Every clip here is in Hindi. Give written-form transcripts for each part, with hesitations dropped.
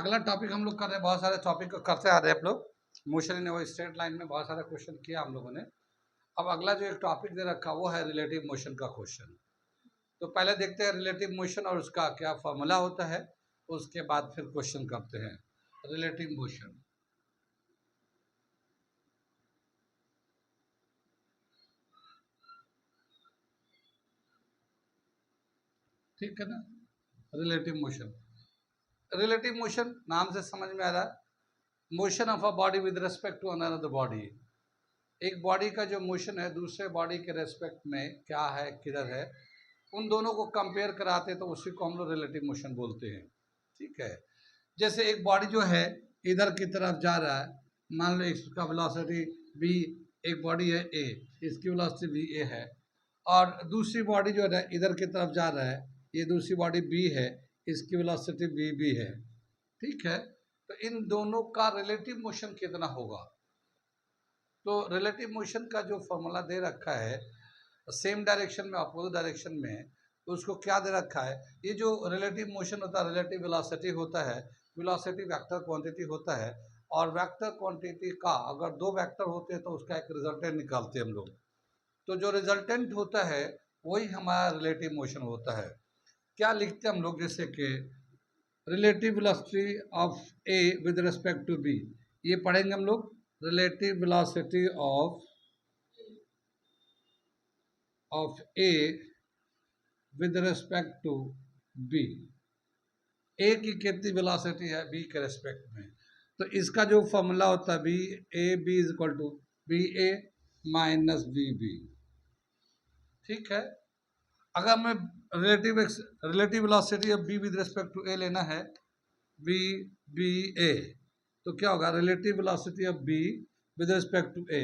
अगला टॉपिक हम लोग कर रहे हैं, बहुत सारे टॉपिक करते आ रहे हैं आप लोग। मोशन इन वो स्ट्रेट लाइन में बहुत सारे क्वेश्चन किया हम लोगों ने। अब अगला जो एक टॉपिक दे रखा वो है रिलेटिव मोशन का क्वेश्चन। तो पहले देखते हैं रिलेटिव मोशन और उसका क्या फॉर्मूला होता है, उसके बाद फिर क्वेश्चन करते हैं रिलेटिव मोशन। ठीक है ना। रिलेटिव मोशन, रिलेटिव मोशन नाम से समझ में आ रहा है, motion of a body with respect to another body. एक बॉडी का जो मोशन है दूसरे बॉडी के रेस्पेक्ट में क्या है, किधर है, उन दोनों को कंपेयर कराते हैं तो उसी को हम लोग रिलेटिव मोशन बोलते हैं। ठीक है। जैसे एक बॉडी जो है इधर की तरफ जा रहा है, मान लो इसका वेलोसिटी v, एक बॉडी है a, इसकी वेलोसिटी v a है, और दूसरी बॉडी जो है इधर की तरफ जा रहा है, ये दूसरी बॉडी b है, इसकी वेलोसिटी v b है। ठीक है। तो इन दोनों का रिलेटिव मोशन कितना होगा? तो रिलेटिव मोशन का जो फॉर्मूला दे रखा है सेम डायरेक्शन में अपोजिट डायरेक्शन में, तो उसको क्या दे रखा है, ये जो रिलेटिव मोशन होता है रिलेटिव वेलोसिटी होता है, वेलोसिटी वेक्टर क्वांटिटी होता है, और वेक्टर क्वांटिटी का अगर दो वेक्टर होते हैं तो उसका एक रिजल्टेंट निकालते हैं हम लोग। तो जो रिजल्टेंट होता है वही हमारा रिलेटिव मोशन होता है। क्या लिखते हैं हम लोग, जैसे कि relative velocity of A with respect to B, ये पढ़ेंगे हम लोग। Relative velocity of A with respect to B, A की कितनी वेलोसिटी है बी के रिस्पेक्ट में, तो इसका जो फॉर्मूला होता है B A B is equal to B A minus B B. ठीक है। अगर हमें relative velocity of B with respect to A लेना है, बी बी ए, तो क्या होगा relative velocity of B with respect to A,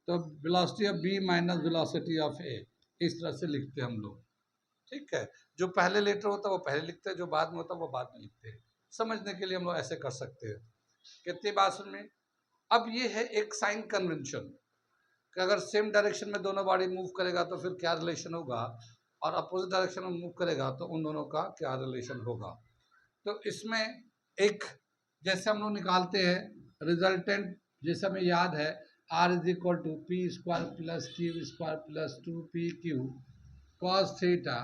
तो velocity of B minus velocity of A, इस तरह से लिखते हैं हम लोग। ठीक है। जो पहले लेटर होता है वो पहले लिखते हैं, जो बाद में होता है वो बाद में लिखते हैं। समझने के लिए हम लोग ऐसे कर सकते हैं। कितनी बात सुन में। अब ये है एक साइन कन्वेंशन कि अगर सेम डायरेक्शन में दोनों बॉडी मूव करेगा तो फिर क्या रिलेशन होगा, और अपोजिट डायरेक्शन में मूव करेगा तो उन दोनों का क्या रिलेशन होगा। तो इसमें एक जैसे हम लोग निकालते हैं रिजल्टेंट, जैसे हमें याद है R is equal to P square plus Q square plus 2pq cos theta,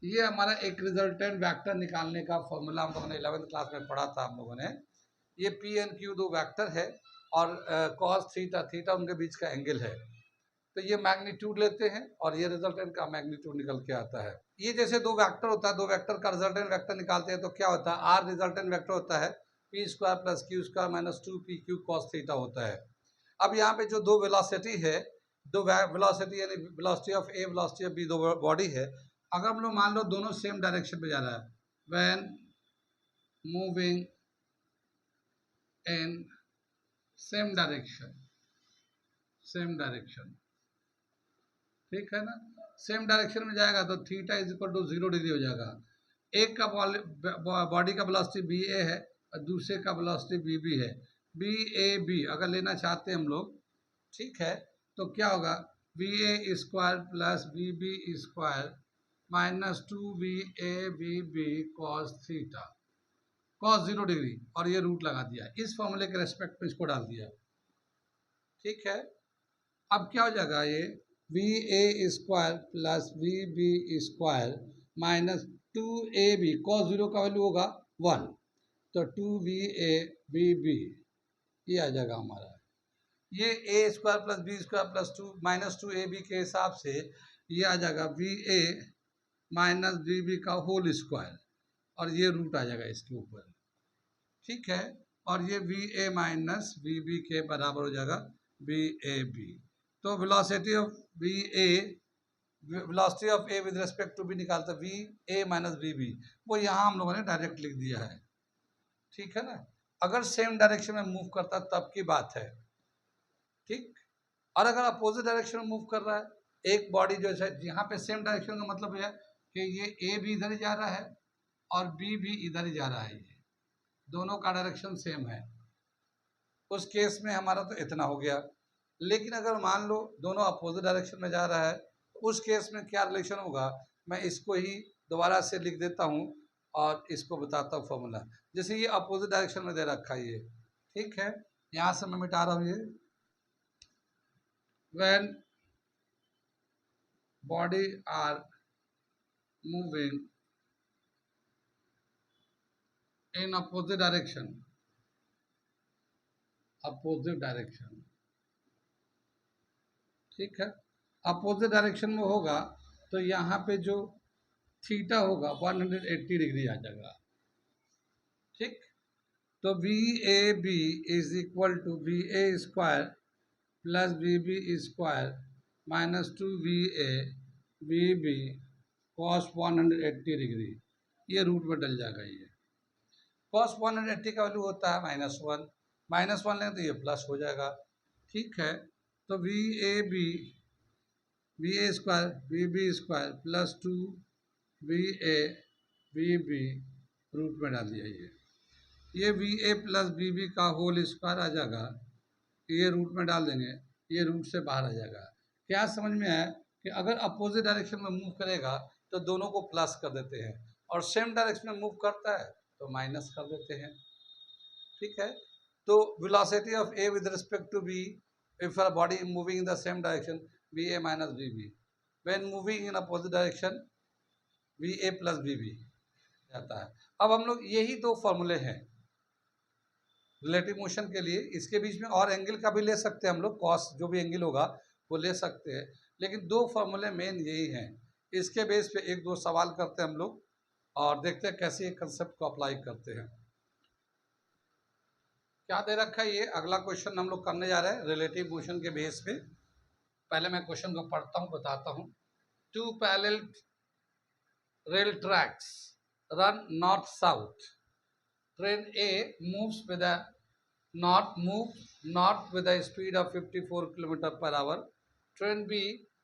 ये हमारा एक रिजल्टेंट वेक्टर निकालने का फॉर्मूला हम लोगों ने 11th क्लास में पढ़ा था हम लोगों ने। ये पी एंड क्यू दो वेक्टर है और कॉस थीटा, थीटा उनके बीच का एंगल है, तो ये मैग्नीट्यूड लेते हैं और ये रिजल्टेंट का मैग्नीट्यूड निकल के आता है। ये जैसे दो वेक्टर होता है, दो वेक्टर का रिजल्टेंट वेक्टर निकालते हैं तो क्या होता है, आर रिजल्टेंट वेक्टर होता है P square plus Q square minus 2pq cos theta होता है। अब यहाँ पे जो दो वेलोसिटी है, दो वेलोसिटी यानी velocity of A velocity of B, दो बॉडी है, अगर हम लोग मान लो दोनों सेम डायरेक्शन में जा रहा है, when moving in same direction, same direction, ठीक है ना, सेम डायरेक्शन में जाएगा तो theta is equal to 0 degree हो जाएगा। एक का बॉडी का वेलोसिटी बी ए है और दूसरे का वेलोसिटी बी बी है, बी ए बी अगर लेना चाहते हैं हम लोग, ठीक है, तो क्या होगा B A square plus B B square minus 2 B cos theta, cos 0 degree, और ये रूट लगा दिया, इस फॉर्मूले के रेस्पेक्ट में इसको डाल दिया। ठीक है। अब क्या हो जाएगा, ये V A square plus V B square minus 2ab, cos 0 का वैल्यू होगा 1, तो 2va ये आ जाएगा हमारा। ये A square plus B square plus 2 minus 2ab के हिसाब से ये आ जाएगा V A minus B B का होल स्क्वायर, और ये रूट आ जाएगा इसके ऊपर। ठीक है। और ये V A minus B B के बराबर हो जाएगा बी ए बी। तो velocity of B A, velocity of A with respect to B निकालते V A minus B B, वो यहाँ हम लोगों ने डायरेक्ट लिख दिया है। ठीक है ना। अगर सेम डायरेक्शन में मूव करता तब की बात है। ठीक। और अगर अपोजिट डायरेक्शन में मूव कर रहा है, एक बॉडी जो है, यहाँ पे सेम डायरेक्शन का मतलब है कि ये ए भी इधर ही जा रहा है और बी भी इधर ही जा रहा है, ये दोनों का डायरेक्शन सेम है, उस केस में हमारा तो इतना हो गया। लेकिन अगर मान लो दोनों अपोजिट डायरेक्शन में जा रहा है, तो उस केस में क्या रिलेशन होगा, मैं इसको ही दोबारा से लिख देता हूँ, और इसको बताता हूँ फॉर्मूला। जैसे ये अपोजिट डायरेक्शन में दे रखा है ये, ठीक है, यहाँ से मैं मिटा रहा हूँ ये। When body are moving in opposite direction, opposite direction, ठीक है, अपोजिट डायरेक्शन में होगा तो यहाँ पे जो थीटा होगा 180 डिग्री आ जाएगा, ठीक। तो V A B is equal to V A square plus V B square minus 2 V B cos 180 degree, ये रूट में डल जाएगा। ये कॉस 180 का वैल्यू होता है -1, -1 लेंगे तो ये प्लस हो जाएगा, ठीक है। तो V A square V B square plus 2 V B root में डाल दिया। ये V A plus B B का होल स्क्वायर आ जाएगा, ये रूट में डाल देंगे, ये रूट से बाहर आ जाएगा। क्या समझ में आया कि अगर अपोजिट डायरेक्शन में मूव करेगा तो दोनों को प्लस कर देते हैं, और सेम डायरेक्शन में मूव करता है तो माइनस कर देते हैं, ठीक है। तो velocity of A with respect to B if a body moving in the same direction V A minus B B, when moving in opposite direction V A plus B B जाता है। अब हम लोग यही दो फॉर्मूले हैं रिलेटिव मोशन के लिए, इसके बीच में और एंगल का भी ले सकते हैं हम लोग, कॉस जो भी एंगल होगा वो ले सकते हैं, लेकिन दो फॉर्मूले मेन यही हैं। इसके बेस पे एक दो सवाल करते हैं हम लोग और देखते हैं कैसे ये कंसेप्ट को अप्लाई करते हैं। क्या दे रखा है ये अगला क्वेश्चन हम लोग करने जा रहे हैं रिलेटिव मोशन के बेस पे। पहले मैं क्वेश्चन को पढ़ता हूँ, बताता हूँ। 2 parallel rail tracks run north south. Train A moves with a speed of 54 km per hour. Train B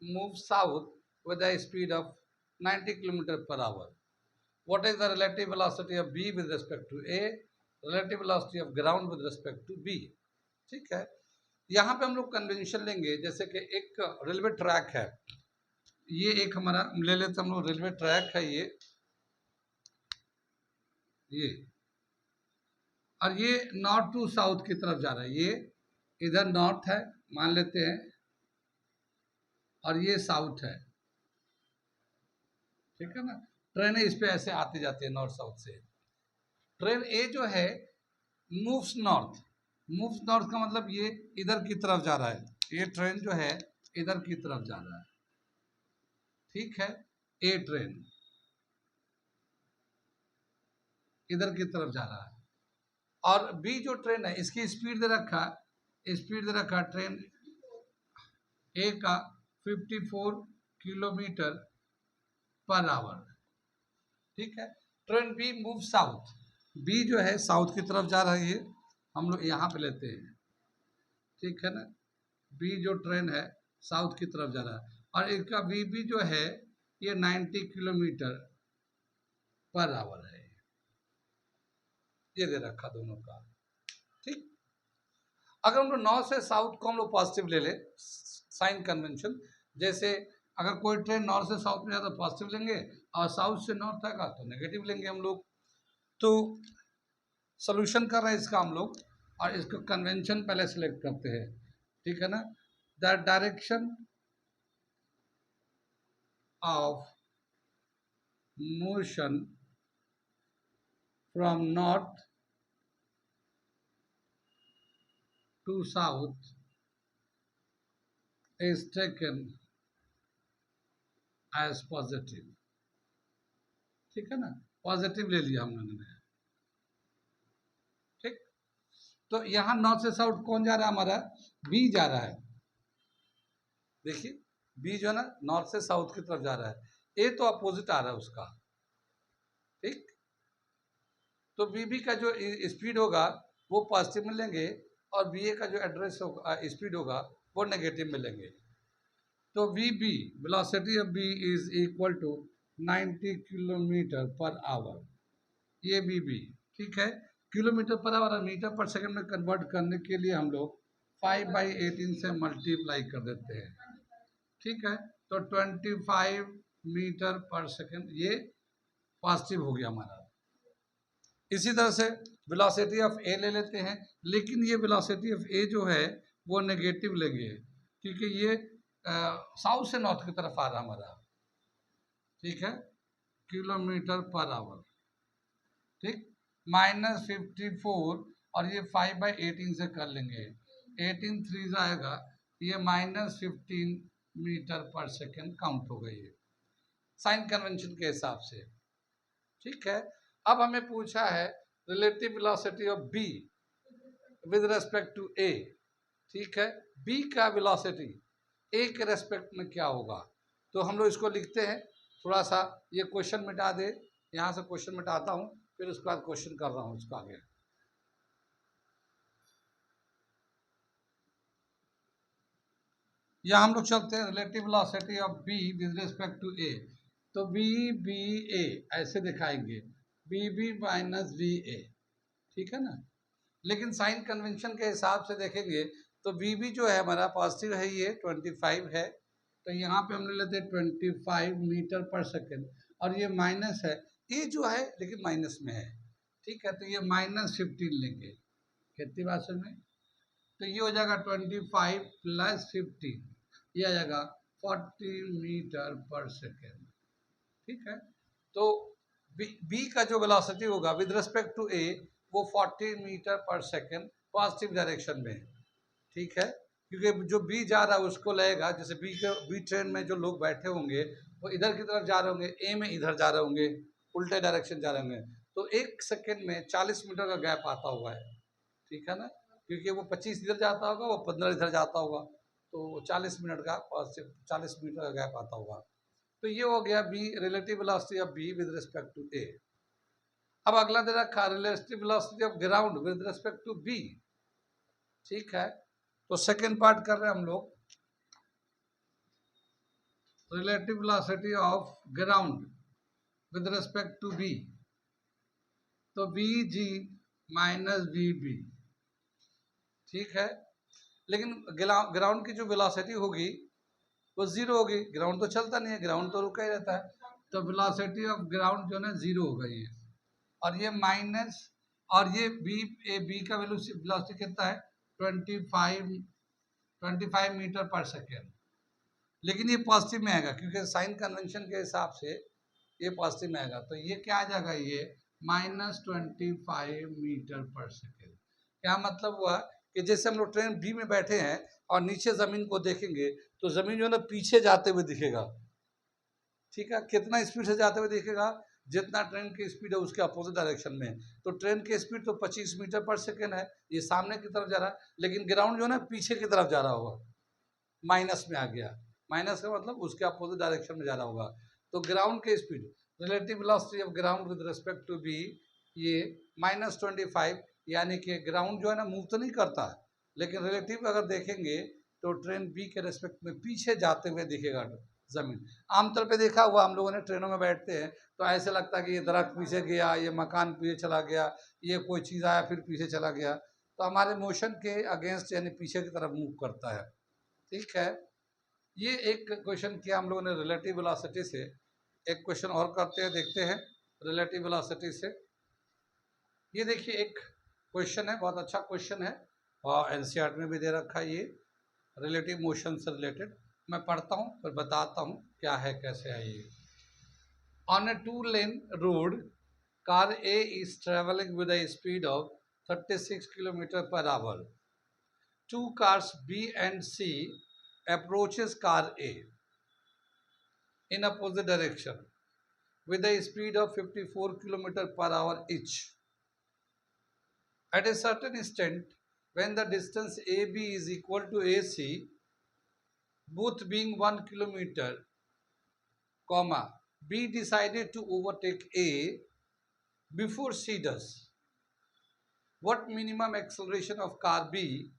moves south with a speed of 90 km per hour. What is the relative velocity of B with respect to A? Relative velocity of ground with respect to B. ठीक है, यहाँ पे हम लोग कन्वेंशन लेंगे, जैसे कि एक रेलवे ट्रैक है, ये एक हमारा ले लेते हम लोग रेलवे ट्रैक है ये और ये नॉर्थ टू साउथ की तरफ जा रहा है। ये इधर नॉर्थ है मान लेते हैं और ये साउथ है, ठीक है ना। ट्रेनें इस पे ऐसे आती जाती है नॉर्थ साउथ से। ट्रेन ए जो है मूव्स नॉर्थ, मूव्स नॉर्थ का मतलब ये इधर की तरफ जा रहा है, ये ट्रेन जो है इधर की तरफ जा रहा है, ठीक है। ए ट्रेन इधर की तरफ जा रहा है और बी जो ट्रेन है इसकी स्पीड दे रखा ट्रेन ए का 54 किलोमीटर पर आवर, ठीक है। Train B move south, B जो है साउथ की तरफ जा रही है, हम लोग यहाँ पे लेते हैं, ठीक है ना। बी जो ट्रेन है साउथ की तरफ जा रहा है और इसका बी बी जो है ये 90 किलोमीटर पर आवर है, ये दे रखा दोनों का, ठीक। अगर हम लोग नॉर्थ से साउथ को हम लोग पॉजिटिव ले ले, साइन कन्वेंशन, जैसे अगर कोई ट्रेन नॉर्थ से साउथ में जाए तो पॉजिटिव लेंगे और साउथ से नॉर्थ आएगा तो नेगेटिव लेंगे हम लोग। तो सोल्यूशन कर रहे हैं इसका हम लोग और इसको कन्वेंशन पहले सेलेक्ट करते हैं, ठीक है ना। The direction of motion from north to south is taken as positive, ठीक है ना, पॉजिटिव ले लिया हम लोगों ने, ठीक। तो यहाँ नॉर्थ से साउथ कौन जा रहा है हमारा, बी जा रहा है, देखिए बी जो है ना नॉर्थ से साउथ की तरफ जा रहा है, ए तो अपोजिट आ रहा है उसका, ठीक। तो बी बी का जो स्पीड होगा वो पॉजिटिव में लेंगे और बी ए का जो एड्रेस होगा स्पीड होगा वो नेगेटिव में लेंगे। तो V B velocity of B is equal to 90 kilometre per hour, ये वी बी, ठीक है। किलोमीटर पर आवर और मीटर पर सेकंड में कन्वर्ट करने के लिए हम लोग 5/18 से मल्टीप्लाई कर देते हैं, ठीक है। तो 25 मीटर पर सेकंड ये पॉजिटिव हो गया हमारा, इसी तरह से वेलोसिटी ऑफ ए ले लेते हैं, लेकिन ये वेलोसिटी ऑफ ए जो है वो नेगेटिव लेंगे, क्योंकि ये साउथ से नॉर्थ की तरफ आ रहा हमारा, ठीक है, किलोमीटर पर आवर, ठीक, -54, और ये 5/18 से कर लेंगे, 18 3 आएगा, ये -15 मीटर पर सेकेंड काउंट हो गई है साइन कन्वेंशन के हिसाब से, ठीक है। अब हमें पूछा है relative velocity of B with respect to A, ठीक है, बी का वेलोसिटी ए के रेस्पेक्ट में क्या होगा, तो हम लोग इसको लिखते हैं, थोड़ा सा ये क्वेश्चन मिटा दे, यहाँ से क्वेश्चन मिटाता हूँ, फिर उसके बाद क्वेश्चन कर रहा हूँ इसको आगे। यहाँ हम लोग चलते हैं relative velocity of B with respect to A, तो बी बी ए ऐसे दिखाएंगे, B B minus B A, ठीक है ना, लेकिन साइन कन्वेंशन के हिसाब से देखेंगे तो बी बी जो है हमारा पॉजिटिव है, ये 25 है, तो यहाँ पे हम ले लेते हैं 25 मीटर पर सेकेंड, और ये माइनस है, ये जो है लेकिन माइनस में है, ठीक है, तो ये -15 लेंगे, कितनी भाषा में, तो ये हो जाएगा 25 + 15, ये आ जाएगा 40 मीटर पर सेकेंड, ठीक है। तो बी का जो वेलोसिटी होगा विद रिस्पेक्ट टू ए वो 40 metre per second positive direction में, ठीक है, क्योंकि जो बी जा रहा है उसको लगेगा, जैसे बी ट्रेन में जो लोग बैठे होंगे वो इधर की तरफ जा रहे होंगे, ए में इधर जा रहे होंगे, उल्टे डायरेक्शन जा रहे होंगे, तो 1 सेकेंड में 40 मीटर का गैप आता हुआ है, ठीक है ना, क्योंकि वो 25 इधर जाता होगा, वो 15 इधर जाता होगा, तो 40 मिनट का 40 मीटर का गैप आता होगा, तो ये हो गया B relative velocity of B with respect to A. अब अगला दे रखा relative velocity of ground with respect to B, ठीक है, तो सेकेंड पार्ट कर रहे हैं हम लोग, relative velocity of ground with respect to B, तो B G minus B B, ठीक है, लेकिन ग्राउंड की जो वेलोसिटी होगी वो जीरो होगी, ग्राउंड तो चलता नहीं है, ग्राउंड तो रुका ही रहता है, तो वेलोसिटी ऑफ ग्राउंड जो है जीरो होगा ये, और ये माइनस, और ये बी का वेलोसिटी कितना है 25 मीटर पर सेकेंड, लेकिन ये पॉजिटिव में आएगा क्योंकि साइन कन्वेंशन के हिसाब से ये पॉजिटिव में आएगा, तो ये क्या आ जाएगा, ये -25 मीटर पर सेकेंड। क्या मतलब हुआ कि जैसे हम लोग ट्रेन बी में बैठे हैं और नीचे जमीन को देखेंगे तो जमीन जो है ना पीछे जाते हुए दिखेगा, ठीक है, कितना स्पीड से जाते हुए दिखेगा, जितना ट्रेन की स्पीड है उसके अपोजिट डायरेक्शन में, तो ट्रेन की स्पीड तो 25 मीटर पर सेकेंड है, ये सामने की तरफ जा रहा है, लेकिन ग्राउंड जो है ना पीछे की तरफ जा रहा होगा, माइनस में आ गया, माइनस का मतलब उसके अपोजिट डायरेक्शन में जा रहा होगा, तो ग्राउंड की speed relative velocity of ground with respect to B, ये -25, यानी कि ग्राउंड जो है ना मूव तो नहीं करता है, लेकिन रिलेटिव अगर देखेंगे तो ट्रेन बी के रेस्पेक्ट में पीछे जाते हुए दिखेगा जमीन। आमतौर पे देखा हुआ हम लोगों ने ट्रेनों में बैठते हैं तो ऐसे लगता है कि ये दरख्त पीछे गया, ये मकान पीछे चला गया, ये कोई चीज़ आया फिर पीछे चला गया, तो हमारे मोशन के अगेंस्ट यानी पीछे की तरफ मूव करता है, ठीक है। ये एक क्वेश्चन किया हम लोगों ने रिलेटिव वेलोसिटी से, एक क्वेश्चन और करते हैं, देखते हैं रिलेटिव वेलोसिटी से। ये देखिए एक क्वेश्चन है, बहुत अच्छा क्वेश्चन है और एनसीईआरटी में भी दे रखा है, ये रिलेटिव मोशन से रिलेटेड, मैं पढ़ता हूँ फिर बताता हूँ क्या है कैसे है ये। On A 2-lane road, car A is traveling with a speed of 36 km/h. Two cars B and C approaches car A in opposite direction with a speed of 54 km/h each. At a certain instant, when the distance AB is equal to AC, both being 1 kilometer, comma, B decided to overtake A before C does. What minimum acceleration of car B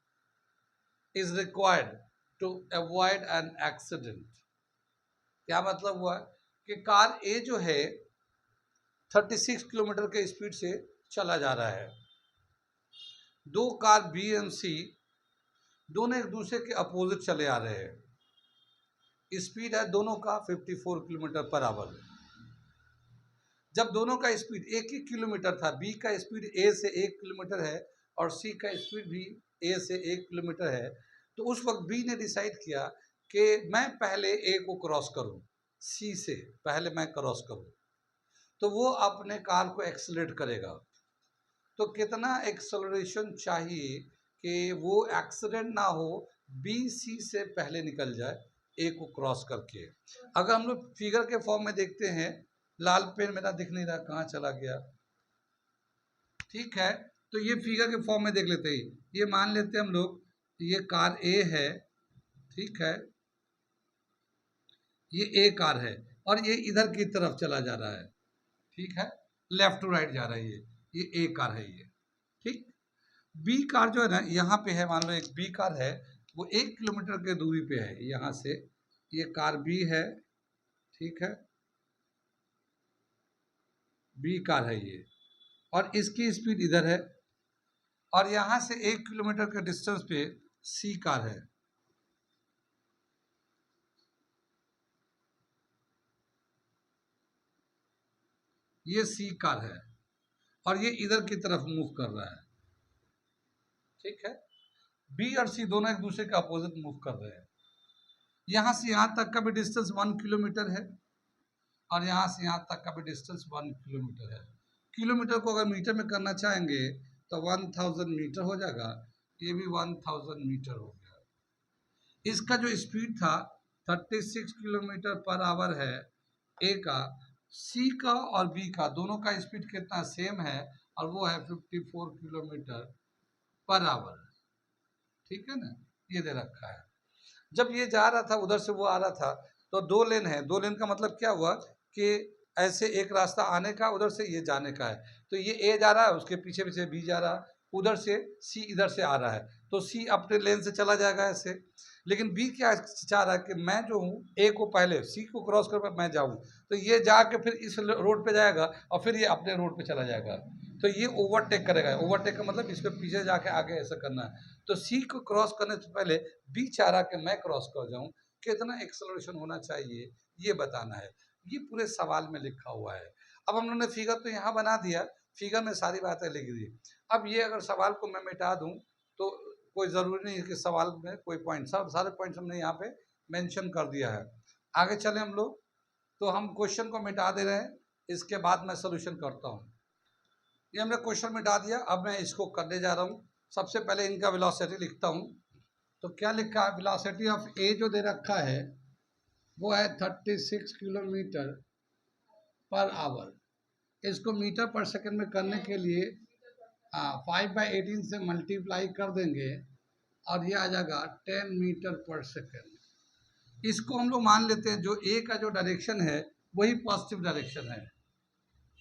is required to avoid an accident? क्या मतलब हुआ कि कार ए जो है 36 किलोमीटर के स्पीड से चला जा रहा है, दो कार बी एंड सी दोनों एक दूसरे के अपोजिट चले आ रहे हैं, स्पीड है दोनों का 54 km/h। जब दोनों का स्पीड 1 किलोमीटर था, बी का स्पीड ए से 1 किलोमीटर है और सी का स्पीड भी ए से 1 किलोमीटर है, तो उस वक्त बी ने डिसाइड किया कि मैं पहले ए को क्रॉस करूं, सी से पहले मैं क्रॉस करूं, तो वो अपने कार को एक्सेलरेट करेगा। तो कितना एक्सेलरेशन चाहिए कि वो एक्सीडेंट ना हो, बी सी से पहले निकल जाए ए को क्रॉस करके। अगर हम लोग फिगर के फॉर्म में देखते हैं, लाल पेन मेरा दिख नहीं रहा, कहाँ चला गया, ठीक है, तो ये फिगर के फॉर्म में देख लेते हैं। ये मान लेते हैं हम लोग, ये कार ए है, ठीक है, ये ए कार है और ये इधर की तरफ चला जा रहा है, ठीक है, लेफ्ट टू राइट जा रहा है, ये ए कार है ये, ठीक। बी कार जो है ना यहाँ पे है, मान लो एक बी कार है, वो 1 किलोमीटर के दूरी पे है यहाँ से, ये कार बी है, ठीक है, बी कार है ये, और इसकी स्पीड इधर है, और यहाँ से 1 किलोमीटर के डिस्टेंस पे सी कार है, ये सी कार है, और ये इधर की तरफ मूव कर रहा है, ठीक है। बी और सी दोनों एक दूसरे के अपोजिट मूव कर रहे हैं। यहाँ से यहाँ तक का भी डिस्टेंस 1 किलोमीटर है, और यहाँ से यहाँ तक का भी डिस्टेंस 1 किलोमीटर है। किलोमीटर को अगर मीटर में करना चाहेंगे तो 1000 मीटर हो जाएगा, ये भी 1000 मीटर हो गया। इसका जो स्पीड था 36 किलोमीटर पर आवर है ए का, सी का और बी का दोनों का स्पीड कितना सेम है, और वो है 54 किलोमीटर पर आवर, ठीक है ना, ये दे रखा है। जब ये जा रहा था उधर से वो आ रहा था, तो 2 लेन है, 2 लेन का मतलब क्या हुआ कि ऐसे एक रास्ता आने का, उधर से ये जाने का है, तो ये ए जा रहा है, उसके पीछे पीछे बी जा रहा है, उधर से सी इधर से आ रहा है, तो सी अपने लेन से चला जाएगा ऐसे। लेकिन बी क्या चाह रहा है कि मैं जो हूँ ए को पहले सी को क्रॉस कर मैं जाऊँ, तो ये जाके फिर इस रोड पे जाएगा और फिर ये अपने रोड पे चला जाएगा, तो ये ओवरटेक करेगा। ओवरटेक का मतलब इसके पीछे जाके आगे ऐसा करना है। तो सी को क्रॉस करने से पहले बी चाह रहा कि मैं क्रॉस कर जाऊं, कितना एक्सेलरेशन होना चाहिए ये बताना है, ये पूरे सवाल में लिखा हुआ है। अब हम लोगों ने फिगर तो यहाँ बना दिया, फिगर में सारी बातें लिख दी। अब ये अगर सवाल को मैं मिटा दूं तो कोई ज़रूरी नहीं है कि सवाल में कोई पॉइंट, सब सारे पॉइंट्स हमने यहाँ पे मेंशन कर दिया है। आगे चले हम लोग, तो हम क्वेश्चन को मिटा दे रहे हैं, इसके बाद मैं सोल्यूशन करता हूँ। ये हमने क्वेश्चन मिटा दिया, अब मैं इसको करने जा रहा हूँ। सबसे पहले इनका वेलोसिटी लिखता हूँ। तो क्या लिखा है, वेलोसिटी ऑफ ए जो दे रखा है वो है 36 किलोमीटर पर आवर। इसको मीटर पर सेकंड में करने के लिए 5/18 से मल्टीप्लाई कर देंगे और ये आ जाएगा 10 मीटर पर सेकंड। इसको हम लोग मान लेते हैं जो ए का जो डायरेक्शन है वही पॉजिटिव डायरेक्शन है,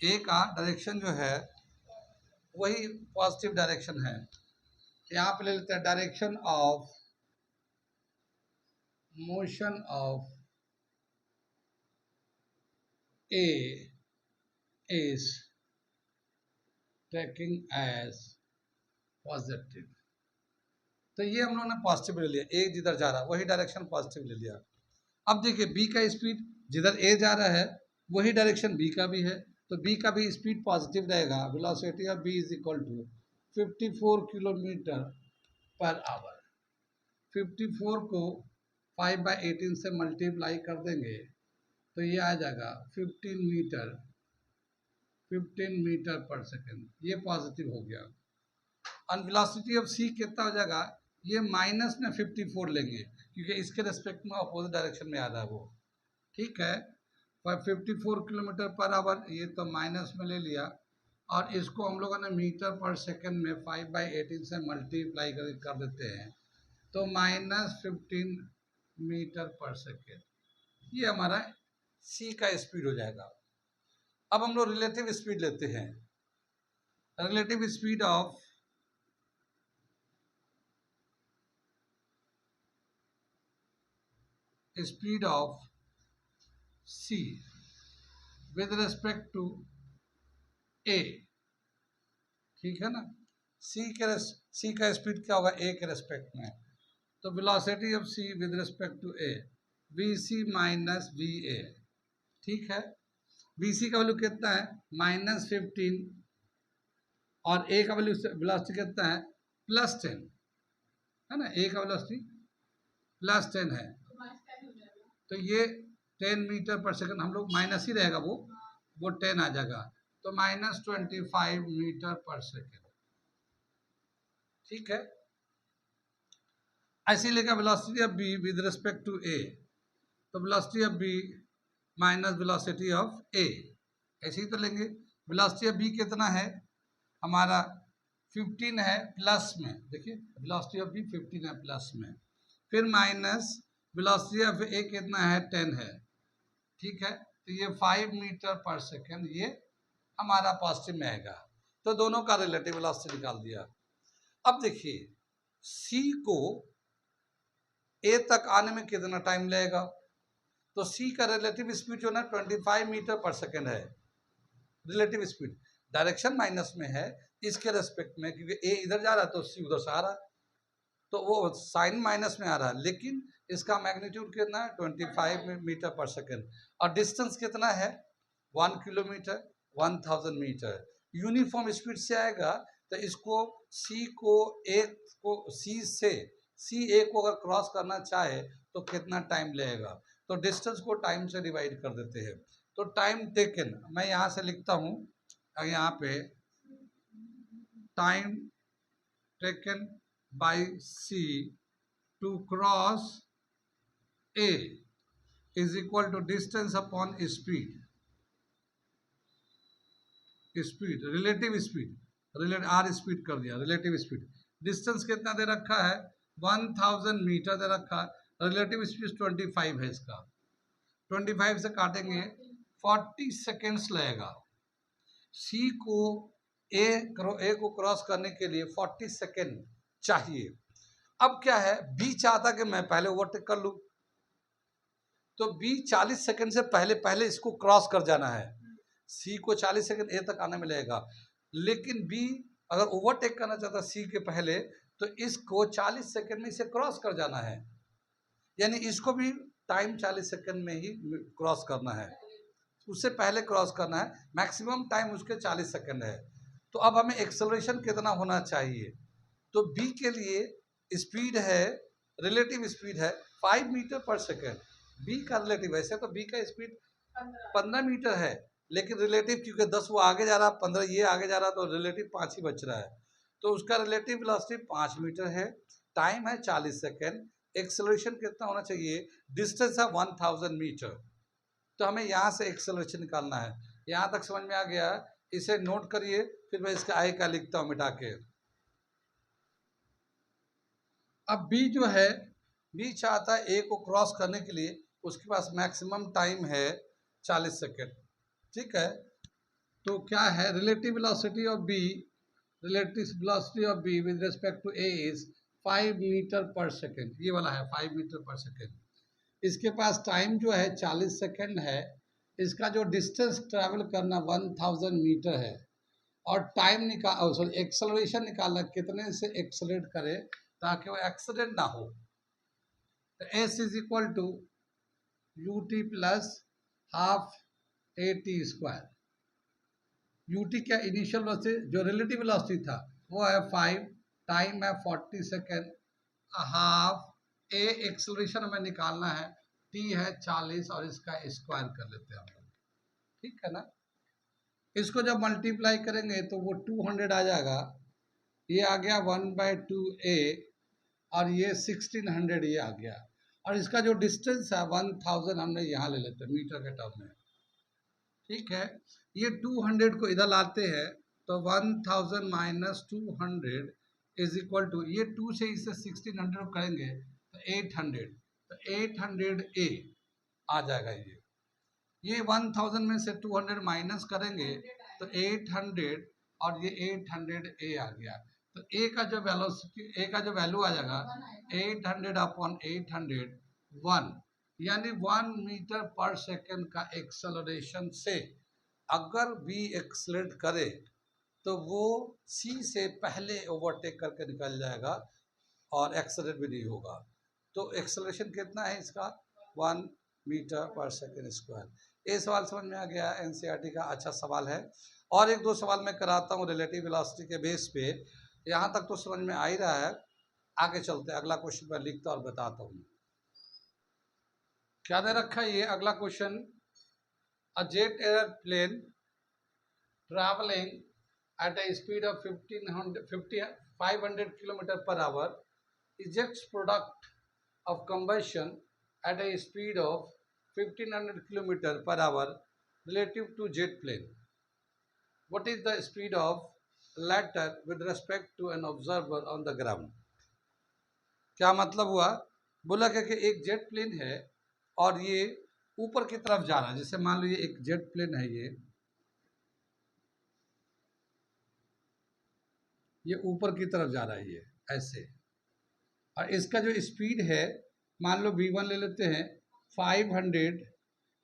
ए का डायरेक्शन जो है वही पॉजिटिव डायरेक्शन है। यहाँ पे ले लेते हैं direction of motion of A is taking as positive. तो ये हम लोगों ने पॉजिटिव ले लिया, ए जिधर जा रहा है वही डायरेक्शन पॉजिटिव ले लिया। अब देखिए बी का स्पीड जिधर ए जा रहा है वही डायरेक्शन बी का भी है, तो बी का भी स्पीड पॉजिटिव रहेगा। Velocity of B is equal to 54 kilometre per hour. 54 को 5/18 से मल्टीप्लाई कर देंगे तो ये आ जाएगा 15 मीटर पर सेकेंड, ये पॉजिटिव हो गया। और वेलोसिटी ऑफ सी कितना हो जाएगा, ये माइनस में 54 लेंगे क्योंकि इसके रेस्पेक्ट में अपोजिट डायरेक्शन में आ रहा है वो, ठीक है। 54 किलोमीटर पर आवर, ये तो माइनस में ले लिया, और इसको हम लोगों ने मीटर पर सेकेंड में 5/18 से मल्टीप्लाई कर देते हैं तो -15 मीटर पर सेकेंड, ये हमारा सी का स्पीड हो जाएगा। अब हम लोग रिलेटिव स्पीड लेते हैं। Relative speed of C with respect to A, ठीक है ना। सी का स्पीड क्या होगा ए के रेस्पेक्ट में, तो velocity of C with respect to A V C minus V A, ठीक है। BC का वैल्यू कितना है -15 और A का वैल्यू वेलोसिटी कितना है +10 है ना, A का वेलोसिटी +10 है, तो ये 10 मीटर पर सेकंड, हम लोग माइनस ही रहेगा वो 10 आ जाएगा, तो -25 मीटर पर सेकंड। ठीक है, ऐसे लेगा velocity of B with respect to A, तो velocity of B minus velocity of A, ऐसे ही तो लेंगे। वेलोसिटी ऑफ बी कितना है हमारा 15 है प्लस में, देखिए वेलोसिटी ऑफ बी 15 है प्लस में, फिर माइनस वेलोसिटी ऑफ ए कितना है 10 है। ठीक है, तो ये 5 मीटर पर सेकेंड ये हमारा पॉजिटिव में आएगा, तो दोनों का रिलेटिव वेलोसिटी निकाल दिया। अब देखिए सी को ए तक आने में कितना टाइम लगेगा, तो सी का रिलेटिव स्पीड जो ना 25 मीटर पर सेकेंड है, रिलेटिव स्पीड, डायरेक्शन माइनस में है इसके रेस्पेक्ट में, क्योंकि ए इधर जा रहा है तो सी उधर से आ रहा है, तो वो साइन माइनस में आ रहा है, लेकिन इसका मैग्नीट्यूड कितना है 25 मीटर पर सेकेंड, और डिस्टेंस कितना है 1 किलोमीटर 1000 मीटर। यूनिफॉर्म स्पीड से आएगा तो इसको सी को सी ए को अगर क्रॉस करना चाहे तो कितना टाइम लगेगा, तो डिस्टेंस को टाइम से डिवाइड कर देते हैं, तो टाइम टेकन मैं यहाँ से लिखता हूँ, यहाँ पे time taken by C to cross A is equal to distance upon speed, relative speed, R speed कर दिया, रिलेटिव स्पीड, डिस्टेंस कितना दे रखा है 1000 मीटर दे रखा है, रिलेटिव स्पीड 25 है, इसका 25 से काटेंगे 40 सेकेंड्स लगेगा, सी को ए को क्रॉस करने के लिए 40 सेकेंड चाहिए। अब क्या है बी चाहता कि मैं पहले ओवरटेक कर लूं, तो बी 40 सेकेंड से पहले इसको क्रॉस कर जाना है, सी को 40 सेकेंड ए तक आने में लगेगा, लेकिन बी अगर ओवरटेक करना चाहता सी के पहले तो इसको 40 सेकेंड में इसे क्रॉस कर जाना है, यानी इसको भी टाइम 40 सेकेंड में ही क्रॉस करना है, उससे पहले क्रॉस करना है, मैक्सिमम टाइम उसके 40 सेकेंड है। तो अब हमें एक्सेलरेशन कितना होना चाहिए, तो बी के लिए स्पीड है, रिलेटिव स्पीड है 5 मीटर पर सेकेंड, बी का रिलेटिव, वैसे तो बी का स्पीड 15 मीटर है, लेकिन रिलेटिव क्योंकि 10 वो आगे जा रहा, 15 ये आगे जा रहा, तो रिलेटिव 5 ही बच रहा है, तो उसका रिलेटिव वेलोसिटी 5 मीटर है, टाइम है 40 सेकेंड, एक्सेलरेशन कितना होना चाहिए, डिस्टेंस है 1000 मीटर, तो हमें यहाँ से एक्सेलरेशन निकालना है। यहाँ तक समझ में आ गया, इसे नोट करिए, फिर मैं इसका आई का लिखता हूँ मिटा के। अब बी जो है, बी चाहता है ए को क्रॉस करने के लिए, उसके पास मैक्सिमम टाइम है 40 सेकेंड, ठीक है, तो क्या है relative velocity of B, relative velocity of B with respect to A is 5 metre per second, ये वाला है 5 मीटर पर सेकेंड, इसके पास टाइम जो है 40 सेकेंड है, इसका जो डिस्टेंस ट्रैवल करना 1000 मीटर है, और टाइम निकाल सॉरी एक्सेलरेशन निकालना कितने से एक्सेलरेट करे ताकि वो एक्सीडेंट ना हो, तो S is equal to U T plus half A T square, U T क्या इनिशियल वेलोसिटी जो रिलेटिव वेलोसिटी था वो है 5, टाइम है 40 सेकेंड, हाफ ए एक्सेलरेशन हमें निकालना है, टी है 40 और इसका स्क्वायर कर लेते हैं हम लोग, ठीक है ना, इसको जब मल्टीप्लाई करेंगे तो वो 200 आ जाएगा, ये आ गया 1/2a और ये 1600 ये आ गया, और इसका जो डिस्टेंस है 1000 हमने यहाँ ले लेते हैं मीटर के टर्म में, ठीक है, ये 200 को इधर लाते हैं तो 1000 माइनस 200 इज इक्वल टू, ये 2 से इसे 1600 करेंगे तो 800, तो 800 ए आ जाएगा, ये 1000 में से 200 माइनस करेंगे तो 800 और ये 800 ए आ गया, तो ए का जो वेलोसिटी, ए का जो वैल्यू आ जाएगा 800 अपॉन 800 1, यानी 1 मीटर पर सेकेंड का एक्सेलरेशन से अगर बी एक्सेलरेट करे तो वो सी से पहले ओवरटेक करके निकल जाएगा और एक्सेलरेट भी नहीं होगा, तो एक्सेलरेशन कितना है इसका 1 मीटर पर सेकेंड स्क्वायर, ये सवाल समझ में आ गया, एनसीईआरटी का अच्छा सवाल है। और एक दो सवाल मैं कराता हूँ रिलेटिव वेलोसिटी के बेस पे, यहाँ तक तो समझ में आ ही रहा है। आगे चलते हैं, अगला क्वेश्चन मैं लिखता और बताता हूँ। क्या दे रखा है ये अगला question, a jet airplane travelling at a speed of 500 km per hour ejects product of combustion at a speed of 1500 km per hour relative to jet plane. What is the speed of latter with respect to an observer on the ground? क्या मतलब हुआ, बोला क्या कि एक जेट प्लेन है और ये ऊपर की तरफ जा रहा है। जैसे मान लो ये एक जेट प्लेन है, ये ऊपर की तरफ जा रहा है, ये ऐसे, और इसका जो स्पीड है मान लो v1 ले लेते हैं 500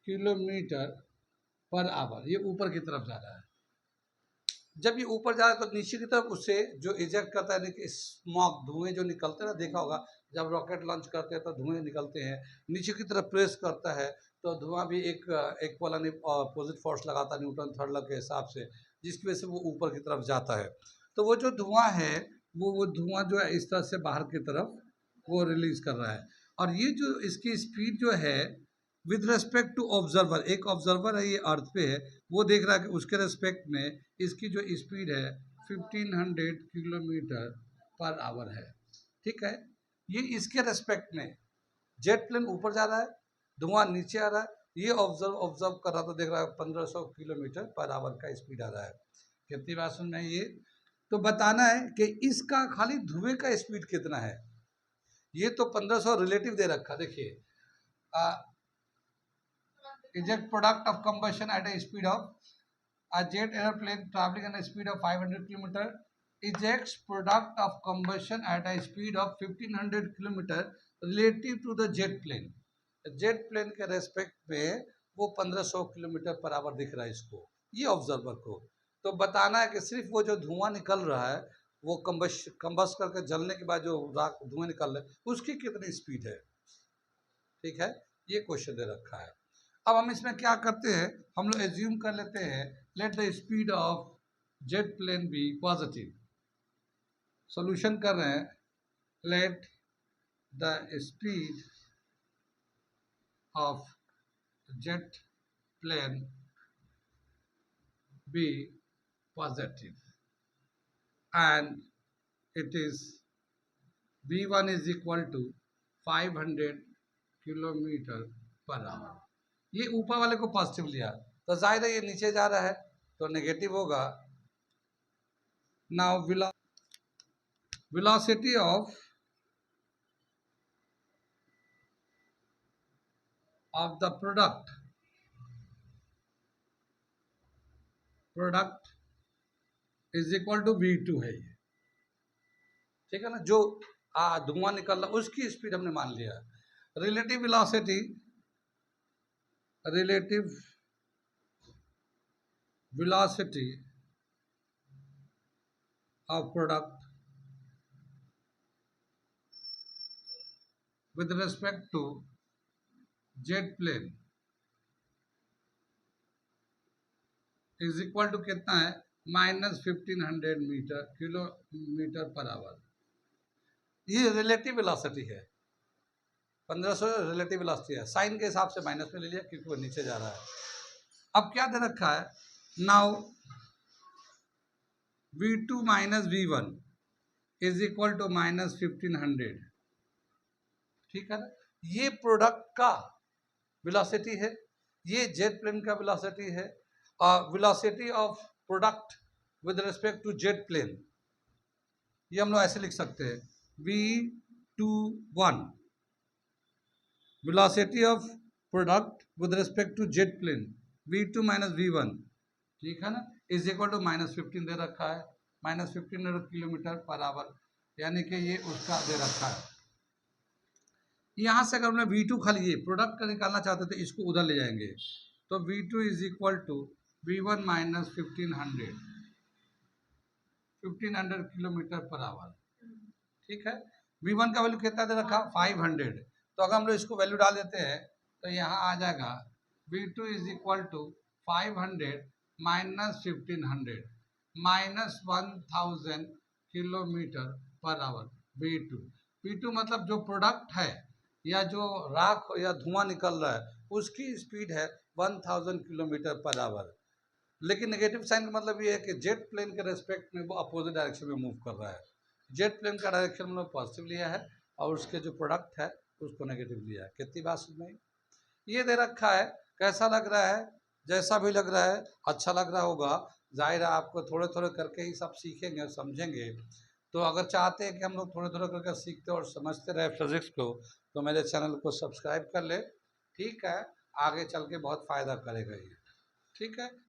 किलोमीटर पर आवर, ये ऊपर की तरफ जा रहा है। जब ये ऊपर जा रहा है तो नीचे की तरफ उससे जो इजेक्ट करता है, स्मॉक धुएं जो निकलते हैं ना, देखा होगा जब रॉकेट लॉन्च करते हैं तो धुएं निकलते हैं, नीचे की तरफ प्रेस करता है तो धुआं भी एक वाला अपोजिट फोर्स लगाता है, न्यूटन थर्ड लॉ के हिसाब से, जिसकी वजह से वो ऊपर की तरफ जाता है। तो वो जो धुआं है वो धुआं जो है इस तरह से बाहर की तरफ वो रिलीज कर रहा है। और ये जो इसकी स्पीड जो है विद रेस्पेक्ट टू ऑब्जर्वर, एक ऑब्जर्वर है ये अर्थ पे है, वो देख रहा है कि उसके रेस्पेक्ट में इसकी जो स्पीड है 1500 किलोमीटर पर आवर है। ठीक है, ये इसके रेस्पेक्ट में जेट प्लेन ऊपर जा रहा है, धुआं नीचे आ रहा है, ये ऑब्जर्व कर रहा था, देख रहा है 1500 किलोमीटर पर आवर का स्पीड आ रहा है। कितनी बात सुन रहे हैं ये, तो बताना है कि इसका खाली धुएं का स्पीड कितना है। ये तो 1500 रिलेटिव दे रखा, देखिए eject product of combustion at a speed of a jet airplane traveling at a speed of 500 km ejects product of combustion at a speed of 1500 km relative to the jet plane. Jet plane के रेस्पेक्ट में वो 1500 किलोमीटर पर आवर दिख रहा है इसको, ये ऑब्जर्वर को। तो बताना है कि सिर्फ वो जो धुआं निकल रहा है वो कंबस करके जलने के बाद जो राख धुएं निकल रहे हैं उसकी कितनी स्पीड है। ठीक है, ये क्वेश्चन दे रखा है। अब हम इसमें क्या करते हैं, हम लोग एज्यूम कर लेते हैं let the speed of jet plane be positive. Solution कर रहे हैं, let the speed of jet plane be positive and it is v1 is equal to 500 kilometre per hour. ये ऊपर वाले को पॉजिटिव लिया तो जाहिर है ये नीचे जा रहा है तो नेगेटिव होगा। Now velocity of the product is equal to v2 है ये, ठीक है ना, जो धुआं निकल रहा उसकी स्पीड हमने मान लिया। Relative velocity of product with respect to jet plane is equal to कितना है, -1500 किलोमीटर पर आवर। ये रिलेटिव वेलोसिटी है, 1500 रिलेटिव वेलोसिटी है, साइन के हिसाब से माइनस में ले लिया क्योंकि वो नीचे जा रहा है। अब क्या दे रखा है, now v2 minus v1 is equal to -1500। ठीक है ना, ये प्रोडक्ट का वेलोसिटी है, ये जेट प्लेन का वेलोसिटी है। Velocity of product with respect to jet plane, ये हम लोग ऐसे लिख सकते हैं v21 velocity of product with respect to jet plane v2 minus v1, ठीक है ना, इज इक्वल टू -15 दे रखा है, -1500 किलोमीटर पर आवर, यानी कि ये उसका दे रखा है। यहाँ से अगर हमने v2 खाली ये प्रोडक्ट का निकालना चाहते थे इसको उधर ले जाएंगे तो v2 is equal to v1 माइनस 1500 किलोमीटर पर आवर। ठीक है, v1 का वैल्यू कितना दे रखा, 500, तो अगर हम लोग इसको वैल्यू डाल देते हैं तो यहाँ आ जाएगा v2 is equal to 500 minus 1500 minus 1000 kilometre per hour. v2 मतलब जो प्रोडक्ट है या जो राख या धुआं निकल रहा है उसकी स्पीड है 1000 किलोमीटर पर आवर। लेकिन नेगेटिव साइन का मतलब ये है कि जेट प्लेन के रेस्पेक्ट में वो अपोजिट डायरेक्शन में मूव कर रहा है। जेट प्लेन का डायरेक्शन में पॉजिटिव लिया है और उसके जो प्रोडक्ट है उसको नेगेटिव लिया है। कितनी बात समझ में आई? ये दे रखा है, कैसा लग रहा है? जैसा भी लग रहा है अच्छा लग रहा होगा। जाहिर है आपको थोड़े थोड़े करके ही सब सीखेंगे और समझेंगे। तो अगर चाहते हैं कि हम लोग थोड़े थोड़े करके सीखते और समझते रहे फिजिक्स को, तो मेरे चैनल को सब्सक्राइब कर ले। ठीक है, आगे चल के बहुत फ़ायदा करेगा ये। ठीक है।